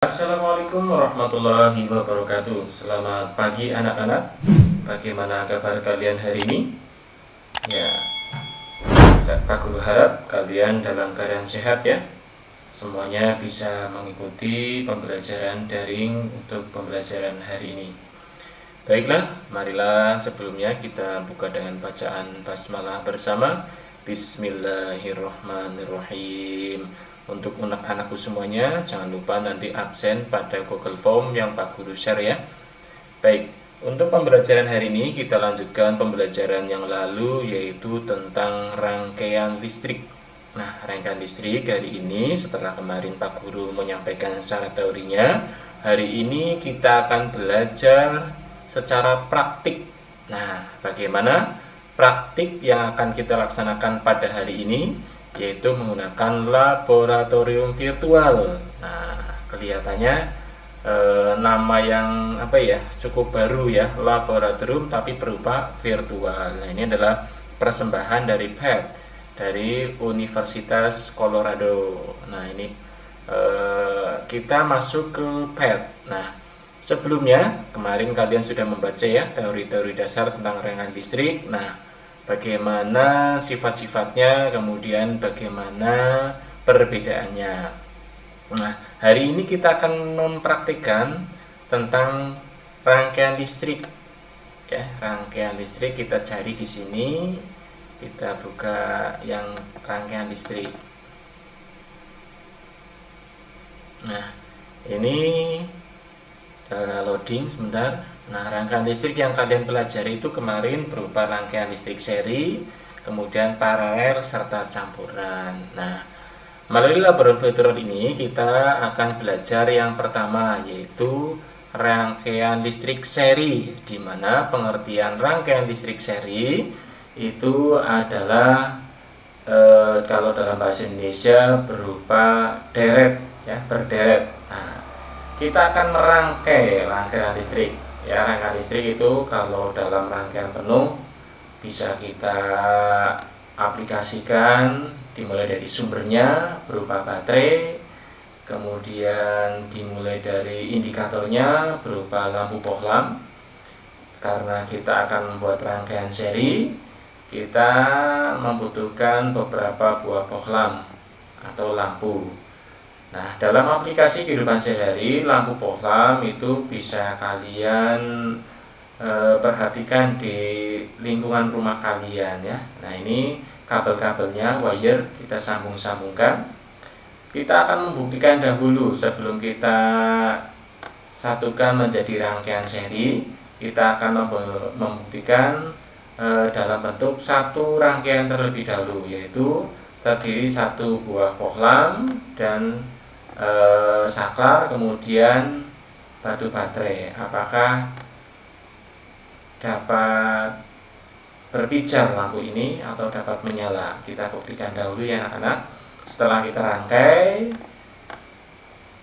Assalamualaikum warahmatullahi wabarakatuh. Selamat pagi anak-anak. Bagaimana kabar kalian hari ini? Ya, Pak Guru harap kalian dalam keadaan sehat ya. Semuanya bisa mengikuti pembelajaran daring untuk pembelajaran hari ini. Baiklah, marilah sebelumnya kita buka dengan bacaan basmalah bersama. Bismillahirrahmanirrahim. Untuk anak-anakku semuanya, jangan lupa nanti absen pada Google Form yang Pak Guru share ya. Baik, untuk pembelajaran hari ini kita lanjutkan pembelajaran yang lalu, yaitu tentang rangkaian listrik. Nah, rangkaian listrik hari ini setelah kemarin Pak Guru menyampaikan secara teorinya, hari ini kita akan belajar secara praktik. Nah, bagaimana praktik yang akan kita laksanakan pada hari ini, yaitu menggunakan laboratorium virtual. Nah, kelihatannya nama yang cukup baru ya, laboratorium tapi berupa virtual. Nah, ini adalah persembahan dari PET dari Universitas Colorado. Nah, ini kita masuk ke PET. Nah, sebelumnya kemarin kalian sudah membaca ya teori-teori dasar tentang rangkaian listrik. Nah, bagaimana sifat-sifatnya, kemudian bagaimana perbedaannya. Nah, hari ini kita akan mempraktikkan tentang rangkaian listrik. Ya, rangkaian listrik kita cari di sini. Kita buka yang rangkaian listrik. Nah, ini loading sebentar. Nah, rangkaian listrik yang kalian pelajari itu kemarin berupa rangkaian listrik seri, kemudian paralel serta campuran. Nah, melalui laboratorium virtual ini kita akan belajar yang pertama, yaitu rangkaian listrik seri, di mana pengertian rangkaian listrik seri itu adalah kalau dalam bahasa Indonesia berupa deret ya, berderet. Nah, kita akan merangkai rangkaian listrik. Ya, rangkaian listrik itu kalau dalam rangkaian penuh bisa kita aplikasikan dimulai dari sumbernya berupa baterai, kemudian dimulai dari indikatornya berupa lampu bohlam. Karena kita akan membuat rangkaian seri, kita membutuhkan beberapa buah bohlam atau lampu. Nah, dalam aplikasi kehidupan sehari-hari, lampu bohlam itu bisa kalian perhatikan di lingkungan rumah kalian ya. Nah, ini kabel-kabelnya, wire kita sambung-sambungkan. Kita akan membuktikan dahulu sebelum kita satukan menjadi rangkaian seri. Kita akan membuktikan dalam bentuk satu rangkaian terlebih dahulu, yaitu terdiri satu buah bohlam dan saklar, kemudian batu baterai. Apakah dapat berpijar lampu ini atau dapat menyala? Kita buktikan dahulu ya anak-anak. Setelah kita rangkai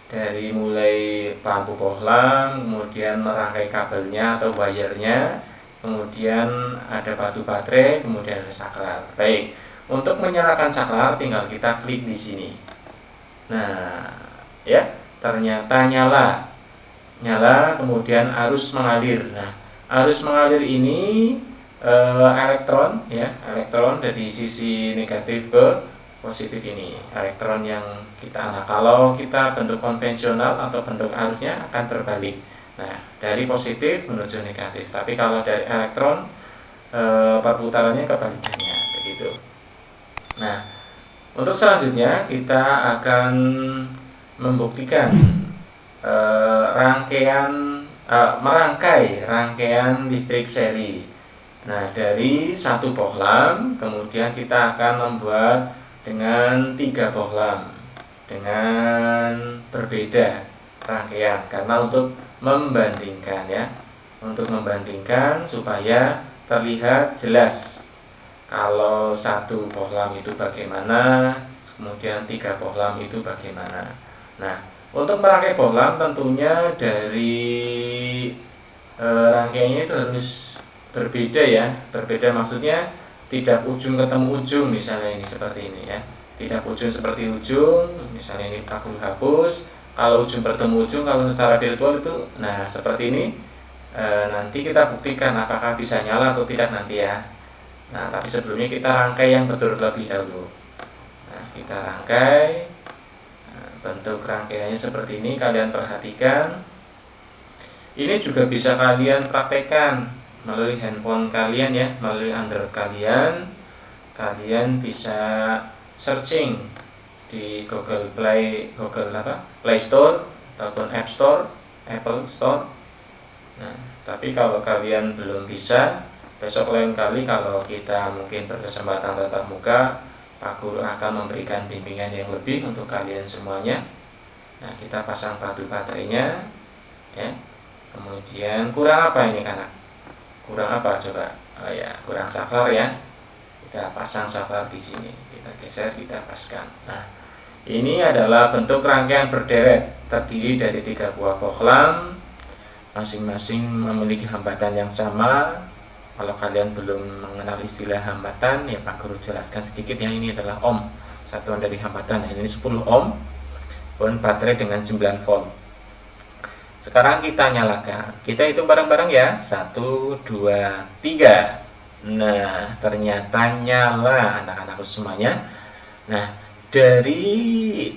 dari mulai lampu bohlam, kemudian merangkai kabelnya atau wire-nya, kemudian ada batu baterai, kemudian ada saklar. Baik, untuk menyalakan saklar tinggal kita klik di sini. Nah, ya, ternyata nyala, kemudian arus mengalir. Nah, arus mengalir ini elektron dari sisi negatif ke positif ini, elektron yang kalau kita bentuk konvensional atau bentuk arusnya akan terbalik. Nah, dari positif menuju negatif, tapi kalau dari elektron perputarannya kebalikannya begitu. Nah, untuk selanjutnya kita akan membuktikan merangkai rangkaian listrik seri. Nah, dari satu bohlam kemudian kita akan membuat dengan 3 bohlam dengan berbeda rangkaian, karena untuk membandingkan ya, supaya terlihat jelas kalau satu bohlam itu bagaimana, kemudian 3 bohlam itu bagaimana. Nah, untuk merangkai bohlam tentunya dari rangkaiannya itu harus berbeda ya. Berbeda maksudnya tidak ujung ketemu ujung, misalnya ini seperti ini ya. Tidak ujung seperti ujung, misalnya ini aku hapus, kalau ujung bertemu ujung, kalau secara virtual itu, nah seperti ini. Nanti kita buktikan apakah bisa nyala atau tidak nanti ya. Nah, tapi sebelumnya kita rangkai yang betul terlebih dahulu. Nah, kita rangkai. Nah, bentuk rangkaiannya seperti ini, kalian perhatikan. Ini juga bisa kalian praktekkan melalui handphone kalian ya, melalui Android kalian. Kalian bisa searching di Google Play Store ataupun App Store, Apple Store. Nah, tapi kalau kalian belum bisa, besok lain kali kalau kita mungkin berkesempatan tatap muka, Pak Guru akan memberikan bimbingan yang lebih untuk kalian semuanya. Nah, kita pasang batu baterainya ya. Kemudian kurang apa ini anak? Kurang apa coba? Oh ya, kurang saklar ya. Kita pasang saklar di sini. Kita geser, kita paskan. Nah, ini adalah bentuk rangkaian berderet terdiri dari 3 buah bohlam. Masing-masing memiliki hambatan yang sama. Kalau kalian belum mengenal istilah hambatan, ya Pak Guru jelaskan sedikit ya. Ini adalah ohm, satuan dari hambatan. Ini 10 ohm, pun baterai dengan 9 volt. Sekarang kita nyalakan. Kita hitung bareng-bareng ya. 1, 2, 3. Nah, ternyata nyala anak-anakku semuanya. Nah, dari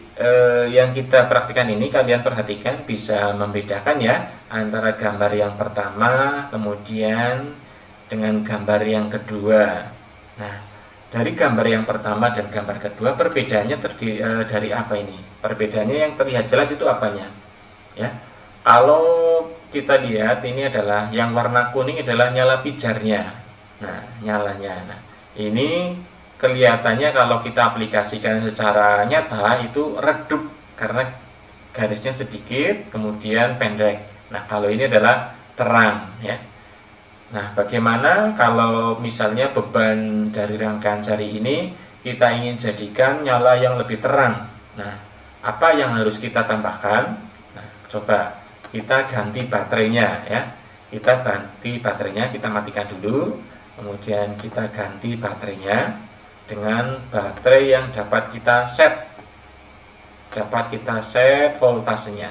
yang kita praktikkan ini, kalian perhatikan bisa membedakan ya antara gambar yang pertama kemudian dengan gambar yang kedua. Nah, dari gambar yang pertama dan gambar kedua perbedaannya dari apa ini? Perbedaannya yang terlihat jelas itu apanya? Ya, kalau kita lihat ini adalah yang warna kuning adalah nyala pijarnya. Nah, nyalanya. Nah, ini kelihatannya kalau kita aplikasikan secara nyata itu redup karena garisnya sedikit kemudian pendek. Nah, kalau ini adalah terang ya. Nah, bagaimana kalau misalnya beban dari rangkaian jari ini kita ingin jadikan nyala yang lebih terang? Nah, apa yang harus kita tambahkan? Nah, coba kita ganti baterainya ya. Kita ganti baterainya, kita matikan dulu. Kemudian kita ganti baterainya dengan baterai yang dapat kita set voltasenya.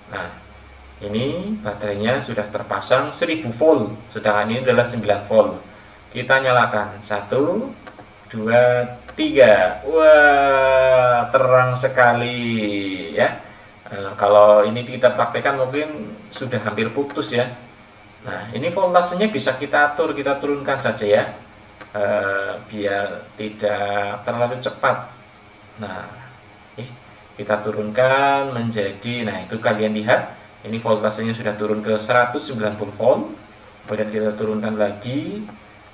Nah, ini baterainya sudah terpasang 1000 volt, sedangkan ini adalah 9 volt. Kita nyalakan 1, 2, 3. Wah, terang sekali ya. Kalau ini kita praktekkan mungkin sudah hampir putus ya. Nah, ini voltasenya bisa kita atur, kita turunkan saja ya. Biar tidak terlalu cepat. Nah, kita turunkan menjadi, nah itu kalian lihat ini voltasenya sudah turun ke 190 volt. Kemudian kita turunkan lagi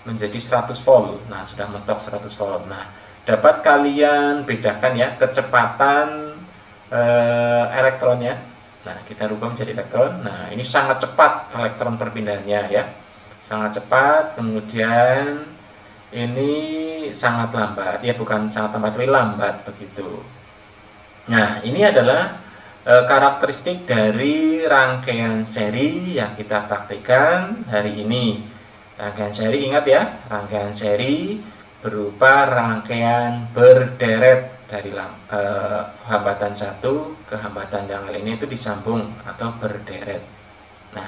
menjadi 100 volt. Nah, sudah mentok 100 volt. Nah, dapat kalian bedakan ya kecepatan elektronnya. Nah, kita rubah menjadi elektron. Nah, ini sangat cepat elektron perpindahannya ya, sangat cepat. Kemudian ini sangat lambat ya, bukan sangat lambat tapi lambat begitu. Nah, ini adalah karakteristik dari rangkaian seri yang kita praktikkan hari ini. Rangkaian seri, ingat ya, rangkaian seri berupa rangkaian berderet dari hambatan satu ke hambatan yang lainnya itu disambung atau berderet. Nah,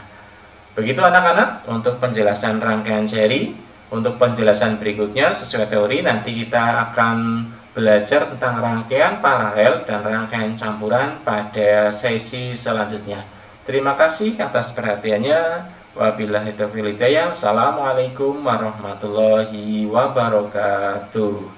begitu anak-anak untuk penjelasan rangkaian seri. Untuk penjelasan berikutnya sesuai teori nanti kita akan belajar tentang rangkaian paralel dan rangkaian campuran pada sesi selanjutnya. Terima kasih atas perhatiannya. Wabillahi taufiq wal hidayah. Assalamualaikum warahmatullahi wabarakatuh.